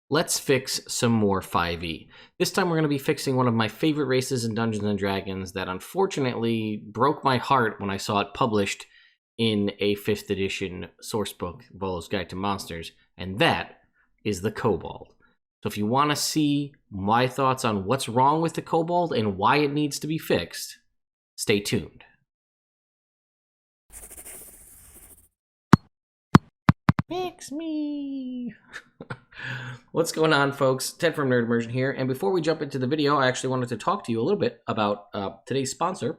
Let's fix some more 5e. This time we're going to be fixing one of my favorite races in Dungeons & Dragons that unfortunately broke my heart when I saw it published in a 5th edition sourcebook, Volo's Guide to Monsters, and that is the Kobold. So if you want to see my thoughts on what's wrong with the Kobold and why it needs to be fixed, stay tuned. Fix me! What's going on, folks? Ted from Nerd Immersion here, and before we jump into the video, I actually wanted to talk to you a little bit about today's sponsor,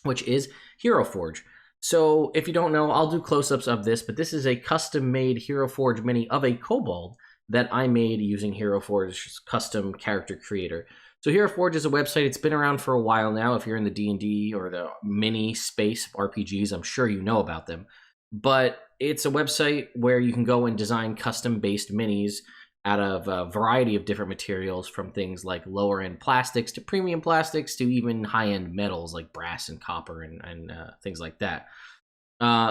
which is Hero Forge. So if you don't know, I'll do close-ups of this, but this is a custom-made Hero Forge mini of a Kobold that I made using Hero Forge's custom character creator. So Hero Forge is a website. It's been around for a while now. If you're in the D&D or the mini space of RPGs, I'm sure you know about them. But it's a website where you can go and design custom-based minis out of a variety of different materials, from things like lower-end plastics to premium plastics to even high-end metals like brass and copper and things like that.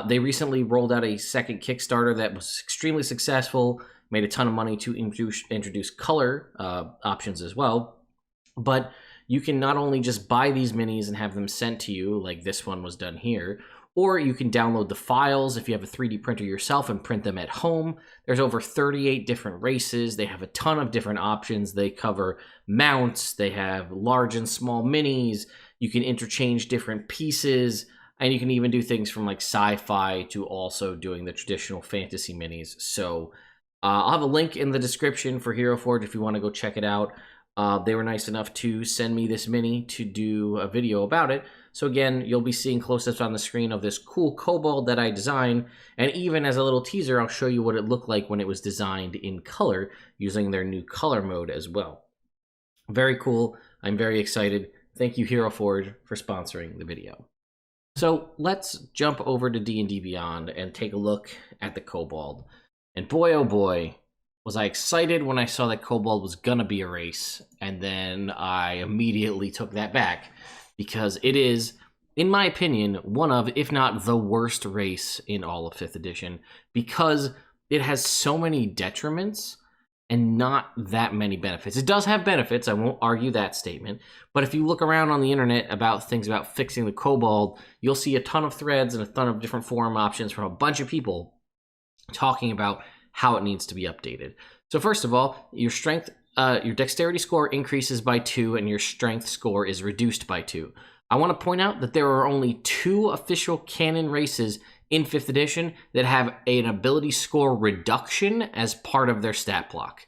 They recently rolled out a second Kickstarter that was extremely successful, made a ton of money to introduce color options as well. But you can not only just buy these minis and have them sent to you, like this one was done here, or you can download the files if you have a 3D printer yourself and print them at home. There's over 38 different races. They have a ton of different options. They cover mounts. They have large and small minis. You can interchange different pieces. And you can even do things from like sci-fi to also doing the traditional fantasy minis. So I'll have a link in the description for Hero Forge if you want to go check it out. They were nice enough to send me this mini to do a video about it. So again, you'll be seeing close-ups on the screen of this cool Kobold that I designed. And even as a little teaser, I'll show you what it looked like when it was designed in color using their new color mode as well. Very cool. I'm very excited. Thank you, Hero Forge, for sponsoring the video. So let's jump over to D&D Beyond and take a look at the Kobold. And boy, oh boy, was I excited when I saw that Kobold was gonna be a race, and then I immediately took that back, because it is, in my opinion, one of, if not the worst race in all of 5th edition, because it has so many detriments and not that many benefits. It does have benefits, I won't argue that statement, but if you look around on the internet about things about fixing the Kobold, you'll see a ton of threads and a ton of different forum options from a bunch of people talking about how it needs to be updated. So first of all, your strength, your dexterity score increases by 2 and your strength score is reduced by 2. I want to point out that there are only 2 official canon races in 5th edition that have an ability score reduction as part of their stat block.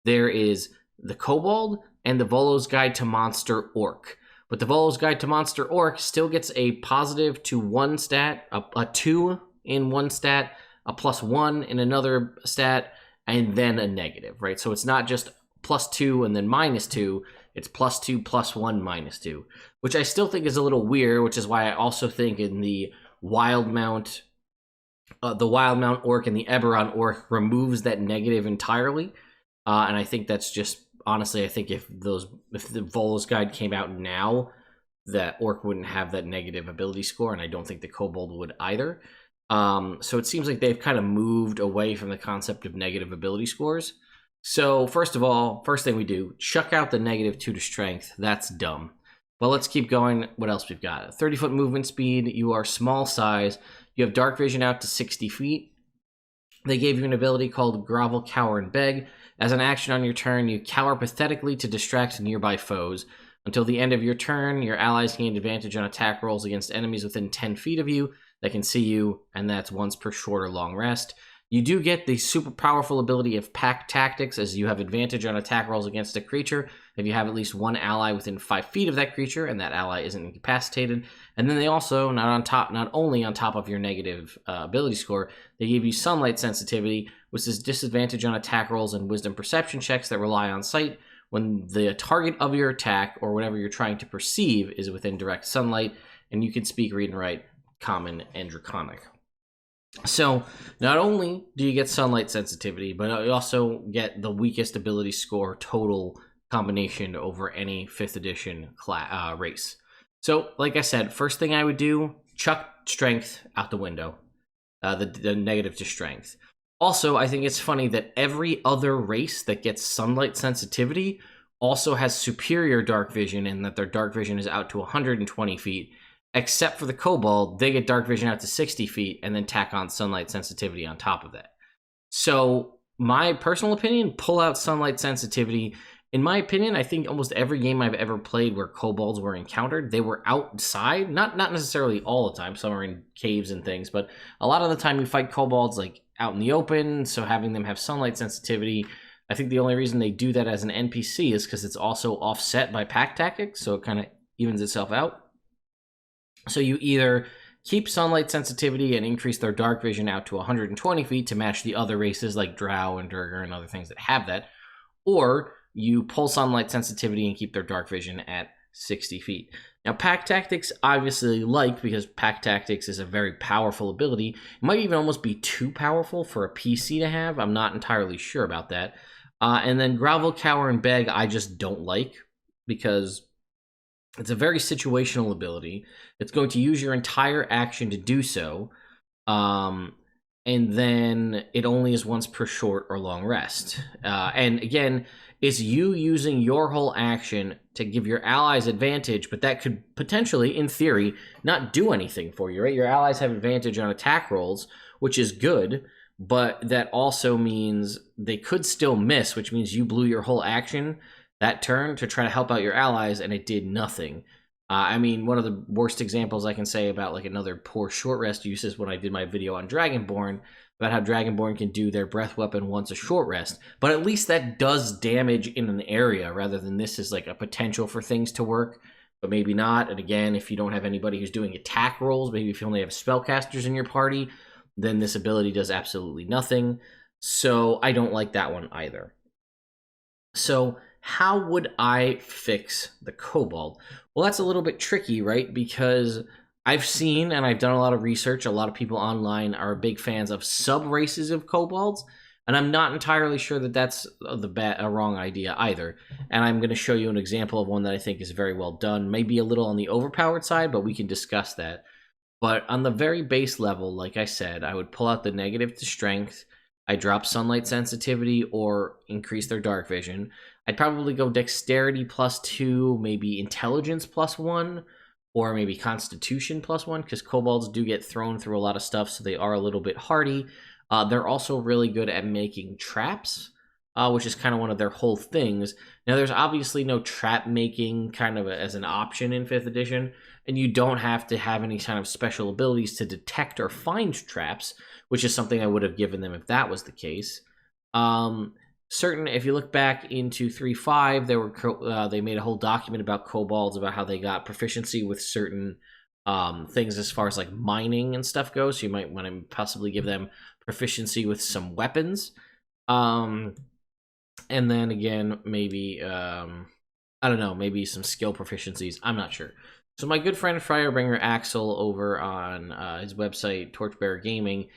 There is the Kobold and the Volo's Guide to Monster Orc. But the Volo's Guide to Monster Orc still gets a positive to 1 stat, a 2 in 1 stat, a +1 in another stat, and then a negative, right? So it's not just +2 and then -2, it's +2, +1, -2, which I still think is a little weird, which is why I also think in the Wild Mount Orc and the Eberron Orc removes that negative entirely. And I think that's just, honestly, I think if the Volo's Guide came out now, that Orc wouldn't have that negative ability score, and I don't think the Kobold would either. So it seems like they've kind of moved away from the concept of negative ability scores. So first of all, first thing we do, chuck out the -2 to strength. That's dumb. But let's keep going. What else we've got? 30-foot movement speed. You are small size. You have dark vision out to 60 feet. They gave you an ability called Grovel, Cower, and Beg. As an action on your turn, you cower pathetically to distract nearby foes. Until the end of your turn, your allies gain advantage on attack rolls against enemies within 10 feet of you that can see you, and that's once per short or long rest. You do get the super powerful ability of Pack Tactics, as you have advantage on attack rolls against a creature if you have at least one ally within 5 feet of that creature, and that ally isn't incapacitated. And then they also, not only on top of your negative ability score, they give you Sunlight Sensitivity, which is disadvantage on attack rolls and Wisdom Perception checks that rely on sight when the target of your attack, or whatever you're trying to perceive, is within direct sunlight, and you can speak, read, and write Common and Draconic. So not only do you get sunlight sensitivity, but you also get the weakest ability score total combination over any 5th edition race. So like I said, first thing I would do, chuck strength out the window, the negative to strength. Also, I think it's funny that every other race that gets sunlight sensitivity also has superior dark vision, and that their dark vision is out to 120 feet, except for the kobold. They get dark vision out to 60 feet and then tack on sunlight sensitivity on top of that. So, my personal opinion, pull out sunlight sensitivity. In my opinion, I think almost every game I've ever played where kobolds were encountered, they were outside. Not necessarily all the time. Some are in caves and things, but a lot of the time you fight kobolds like out in the open. So having them have sunlight sensitivity, I think the only reason they do that as an NPC is because it's also offset by pack tactics, so it kind of evens itself out. So you either keep sunlight sensitivity and increase their dark vision out to 120 feet to match the other races like Drow and Durgar and other things that have that, or you pull sunlight sensitivity and keep their dark vision at 60 feet. Now, pack tactics obviously because pack tactics is a very powerful ability. It might even almost be too powerful for a PC to have. I'm not entirely sure about that. And then Grovel, Cower, and Beg I just don't like because it's a very situational ability. It's going to use your entire action to do so. And then it only is once per short or long rest. And again, it's you using your whole action to give your allies advantage, but that could potentially, in theory, not do anything for you, right? Your allies have advantage on attack rolls, which is good, but that also means they could still miss, which means you blew your whole action that turn to try to help out your allies, and it did nothing. I mean, one of the worst examples I can say about like another poor short rest use is when I did my video on Dragonborn about how Dragonborn can do their breath weapon once a short rest. But at least that does damage in an area rather than this is like a potential for things to work, but maybe not. And again, if you don't have anybody who's doing attack rolls, maybe if you only have spellcasters in your party, then this ability does absolutely nothing. So I don't like that one either. So how would I fix the kobold? Well, that's a little bit tricky, right? Because I've seen and I've done a lot of research. A lot of people online are big fans of subraces of kobolds, and I'm not entirely sure that that's a wrong idea either. And I'm going to show you an example of one that I think is very well done. Maybe a little on the overpowered side, but we can discuss that. But on the very base level, like I said, I would pull out the negative to strength. I drop sunlight sensitivity or increase their dark vision. I'd probably go dexterity +2, maybe intelligence +1, or maybe constitution +1, because kobolds do get thrown through a lot of stuff, so they are a little bit hardy. They're also really good at making traps, which is kind of one of their whole things. Now, there's obviously no trap making kind of as an option in 5th edition, and you don't have to have any kind of special abilities to detect or find traps, which is something I would have given them if that was the case. If you look back into 3.5, they made a whole document about kobolds, about how they got proficiency with certain things as far as like mining and stuff goes. So you might want to possibly give them proficiency with some weapons. And then again, maybe, I don't know, maybe some skill proficiencies. I'm not sure. So my good friend Firebringer Axel over on his website, Torchbearer Gaming,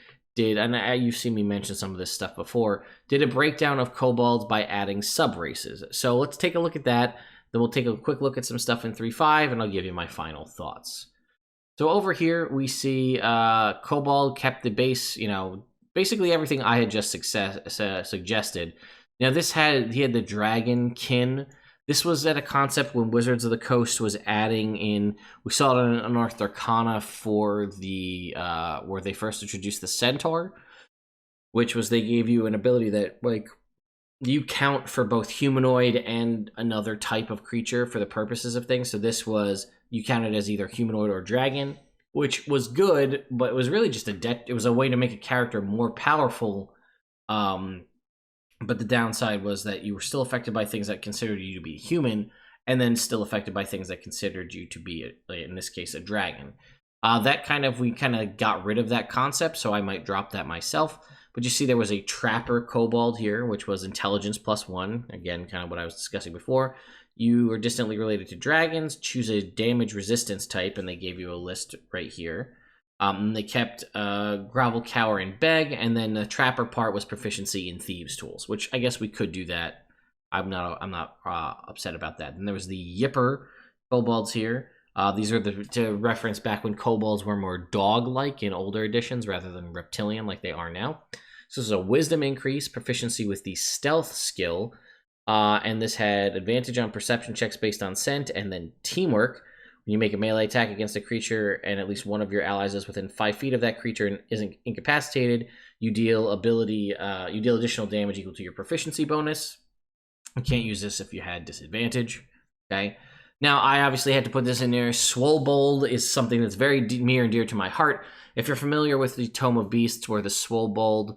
and you've seen me mention some of this stuff before, did a breakdown of kobolds by adding subraces. So let's take a look at that. Then we'll take a quick look at some stuff in 3.5, and I'll give you my final thoughts. So over here, we see Kobold kept the base, basically everything I had just suggested. Now, he had the dragon kin. This was at a concept when Wizards of the Coast was adding in. We saw it in Unearthed Arcana for the where they first introduced the Centaur, which was they gave you an ability that like you count for both humanoid and another type of creature for the purposes of things. So this was you counted as either humanoid or dragon, which was good, but it was really just it was a way to make a character more powerful. But the downside was that you were still affected by things that considered you to be human, and then still affected by things that considered you to be, in this case, a dragon. We kind of got rid of that concept, so I might drop that myself. But you see there was a trapper kobold here, which was intelligence +1. Again, kind of what I was discussing before. You are distantly related to dragons. Choose a damage resistance type, and they gave you a list right here. They kept Grovel, Cower, and Beg, and then the Trapper part was proficiency in Thieves' Tools, which I guess we could do that. I'm not upset about that. And there was the Yipper kobolds here. These are to reference back when kobolds were more dog-like in older editions rather than reptilian like they are now. So this is a wisdom increase, proficiency with the stealth skill, and this had advantage on perception checks based on scent, and then teamwork. When you make a melee attack against a creature and at least one of your allies is within 5 feet of that creature and isn't incapacitated, you deal additional damage equal to your proficiency bonus. You can't use this if you had disadvantage. Okay. Now, I obviously had to put this in there. Kobold is something that's very near and dear to my heart. If you're familiar with the Tome of Beasts, where the Kobold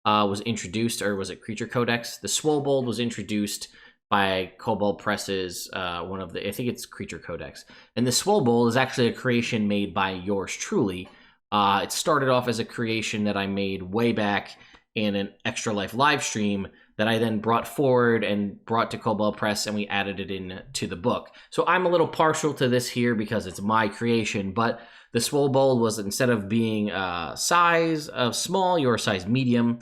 was introduced, or was it Creature Codex? The Kobold was introduced by Kobold Press's I think it's Creature Codex. And the Kobold is actually a creation made by yours truly. It started off as a creation that I made way back in an Extra Life live stream that I then brought forward and brought to Kobold Press, and we added it into the book. So I'm a little partial to this here because it's my creation, but the Kobold was, instead of being size of small, your size medium.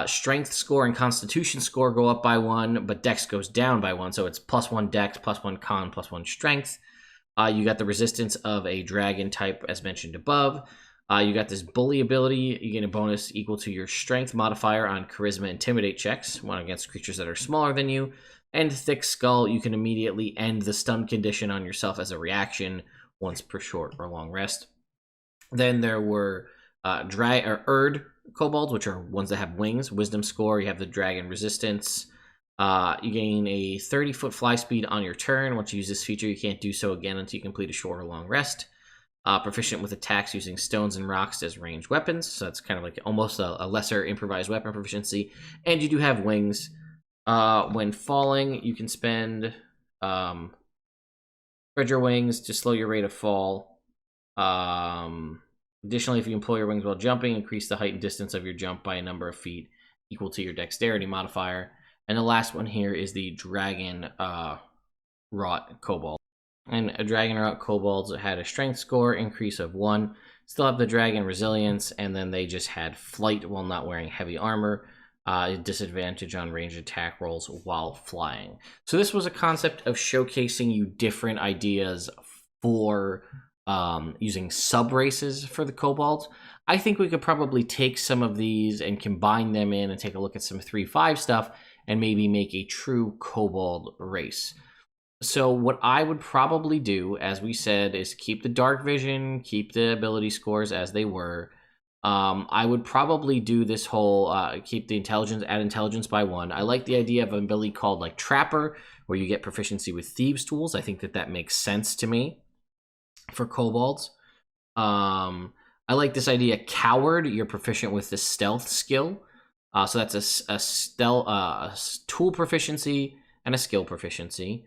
Strength score and constitution score go up by 1, but dex goes down by 1, so it's +1 dex, +1 con, +1 strength. You got the resistance of a dragon type, as mentioned above. You got this bully ability. You get a bonus equal to your strength modifier on charisma intimidate checks, one against creatures that are smaller than you. And thick skull, you can immediately end the stun condition on yourself as a reaction once per short or long rest. Then there were Erd kobolds, which are ones that have wings. Wisdom score, you have the dragon resistance. You gain a 30-foot fly speed on your turn. Once you use this feature, you can't do so again until you complete a short or long rest. Proficient with attacks using stones and rocks as ranged weapons, so that's kind of like almost a lesser improvised weapon proficiency. And you do have wings. When falling, you can spread your wings to slow your rate of fall. Additionally, if you employ your wings while jumping, increase the height and distance of your jump by a number of feet equal to your dexterity modifier. And the last one here is the Dragon Wrought Kobold. And a Dragon Wrought Kobolds had a strength score increase of 1. Still have the Dragon Resilience, and then they just had flight while not wearing heavy armor. Disadvantage on ranged attack rolls while flying. So this was a concept of showcasing you different ideas for using subraces for the kobolds. I think we could probably take some of these and combine them in and take a look at some 3.5 stuff and maybe make a true kobold race. So what I would probably do, as we said, is keep the dark vision, keep the ability scores as they were. I would probably do this whole keep the intelligence, add intelligence by 1. I like the idea of an ability called like Trapper, where you get proficiency with thieves tools. I think that makes sense to me for kobolds. I like this idea Coward. You're proficient with the stealth skill. So that's a tool proficiency and a skill proficiency.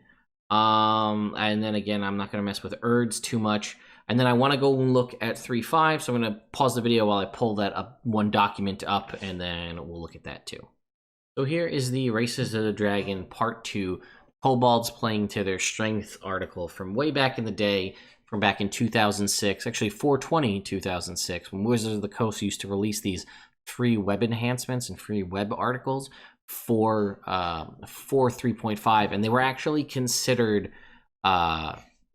And then again, I'm not going to mess with Erds too much. And then I want to go and look at 3.5, so I'm going to pause the video while I pull that up, one document up, and then we'll look at that too. So here is the Races of the Dragon Part 2, Kobolds Playing to Their Strength article from way back in the day, from back in 2006, actually 4/20/2006, when Wizards of the Coast used to release these free web enhancements and free web articles for 3.5, and they were actually considered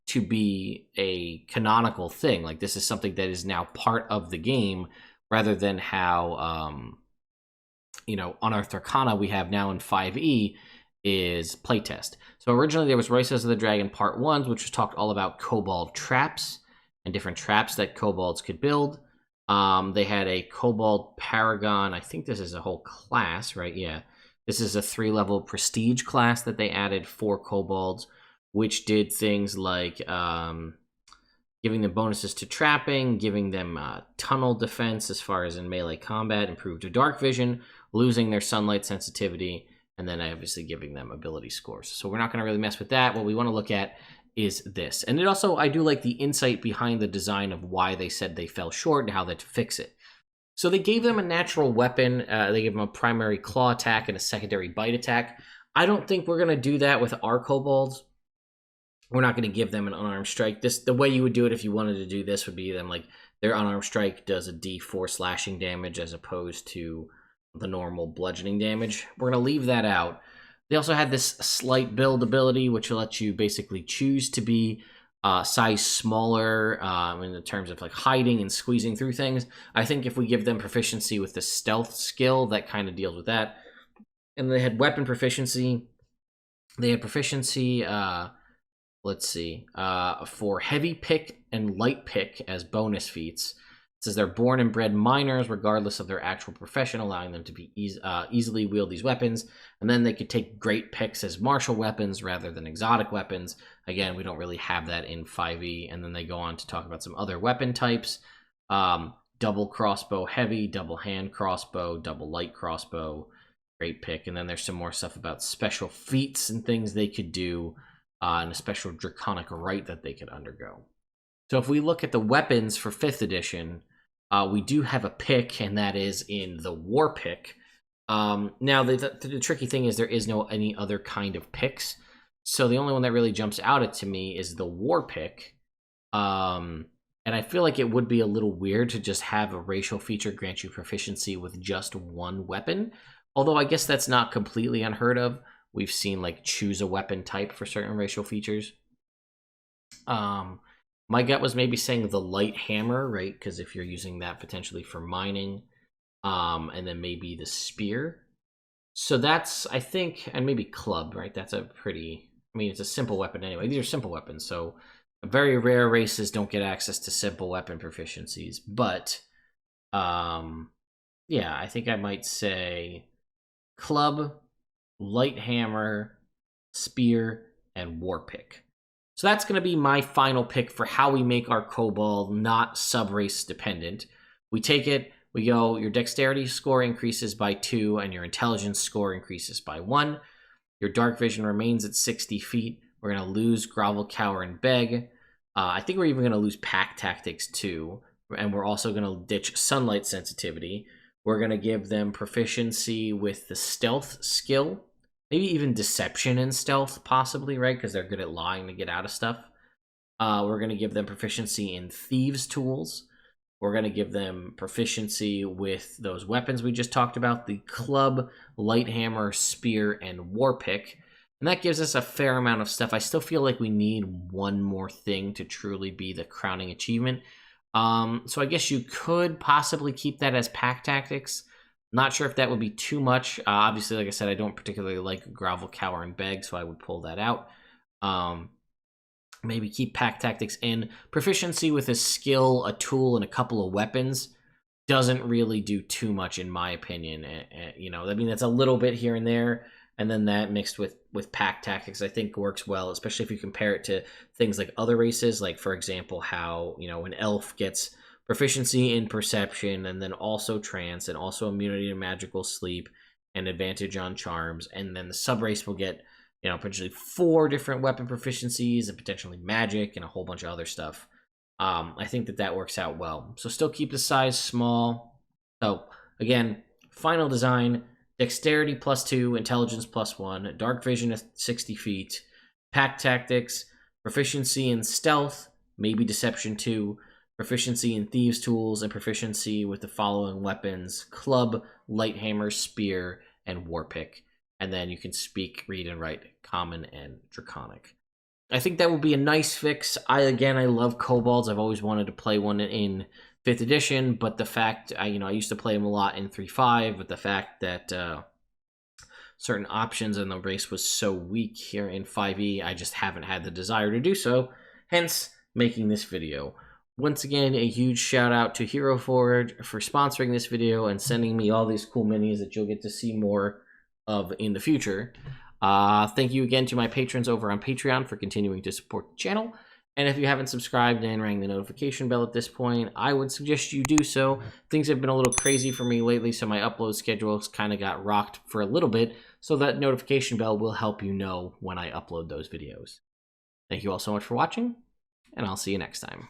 to be a canonical thing. Like, this is something that is now part of the game, rather than how Unearthed Arcana we have now in 5e is playtest. So originally there was Races of the Dragon Part 1, which was talked all about kobold traps and different traps that kobolds could build. They had a Kobold Paragon. I think this is a whole class, right? Yeah. This is a 3-level prestige class that they added for kobolds, which did things like giving them bonuses to trapping, giving them tunnel defense as far as in melee combat, improved dark vision, losing their sunlight sensitivity, and then obviously giving them ability scores. So we're not going to really mess with that. What we want to look at is this. And it also, I do like the insight behind the design of why they said they fell short and how they fix it. So they gave them a natural weapon. They gave them a primary claw attack and a secondary bite attack. I don't think we're going to do that with our kobolds. We're not going to give them an unarmed strike. The way you would do it if you wanted to do this would be them like their unarmed strike does a D4 slashing damage as opposed to the normal bludgeoning damage. We're going to leave that out. They also had this slight build ability, which lets you basically choose to be size smaller in terms of like hiding and squeezing through things. I think if we give them proficiency with the stealth skill, that kind of deals with that. And they had weapon proficiency. They had proficiency, let's see, for heavy pick and light pick as bonus feats. It says they're born and bred miners regardless of their actual profession, allowing them to be easily wield these weapons. And then they could take great picks as martial weapons rather than exotic weapons. Again, we don't really have that in 5e. And then they go on to talk about some other weapon types. Double crossbow heavy, double hand crossbow, double light crossbow. Great pick. And then there's some more stuff about special feats and things they could do, and a special draconic rite that they could undergo. So if we look at the weapons for 5th edition, we do have a pick, and that is in the war pick. Now, the tricky thing is there is no any other kind of picks. So the only one that really jumps out to me is the war pick. And I feel like it would be a little weird to just have a racial feature grant you proficiency with just one weapon. Although I guess that's not completely unheard of. We've seen like choose a weapon type for certain racial features. My gut was maybe saying the light hammer, right? Because if you're using that potentially for mining, and then maybe the spear. So that's, I think, and maybe club, right? That's a pretty, I mean, it's a simple weapon anyway. These are simple weapons, so very rare races don't get access to simple weapon proficiencies. But, yeah, I think I might say club, light hammer, spear, and war pick. So that's going to be my final pick for how we make our kobold not sub-race dependent. We take it, we go, your dexterity score increases by 2 and your intelligence score increases by 1. Your dark vision remains at 60 feet. We're going to lose grovel, cower, and beg. I think we're even going to lose pack tactics too. And we're also going to ditch sunlight sensitivity. We're going to give them proficiency with the stealth skill. Maybe even deception and stealth, possibly, right? Because they're good at lying to get out of stuff. We're going to give them proficiency in thieves' tools. We're going to give them proficiency with those weapons we just talked about, the club, light hammer, spear, and war pick. And that gives us a fair amount of stuff. I still feel like we need one more thing to truly be the crowning achievement. So I guess you could possibly keep that as pack tactics. Not sure if that would be too much. Obviously, like I said, I don't particularly like grovel, cower, and beg, so I would pull that out. Maybe keep pack tactics in. Proficiency with a skill, a tool, and a couple of weapons doesn't really do too much, in my opinion. You know, I mean, that's a little bit here and there, and then that mixed with pack tactics, I think works well, especially if you compare it to things like other races, like, for example, how, you know, an elf gets proficiency in perception, and then also trance, and also immunity to magical sleep, and advantage on charms, and then the subrace will get, you know, potentially 4 different weapon proficiencies, and potentially magic, and a whole bunch of other stuff. I think that works out well. So still keep the size small. So again, final design, dexterity +2, intelligence +1, dark vision at 60 feet, pack tactics, proficiency in stealth, maybe deception 2, proficiency in thieves' tools, and proficiency with the following weapons: club, light hammer, spear, and war pick. And then you can speak, read, and write common and draconic. I think that would be a nice fix. I love kobolds. I've always wanted to play one in 5th edition, but the fact, I used to play them a lot in 3.5, but the fact that certain options in the race was so weak here in 5e, I just haven't had the desire to do so, hence making this video. Once again, a huge shout out to Hero Forge for sponsoring this video and sending me all these cool minis that you'll get to see more of in the future. Thank you again to my patrons over on Patreon for continuing to support the channel. And if you haven't subscribed and rang the notification bell at this point, I would suggest you do so. Things have been a little crazy for me lately, so my upload schedules kind of got rocked for a little bit, so that notification bell will help you know when I upload those videos. Thank you all so much for watching, and I'll see you next time.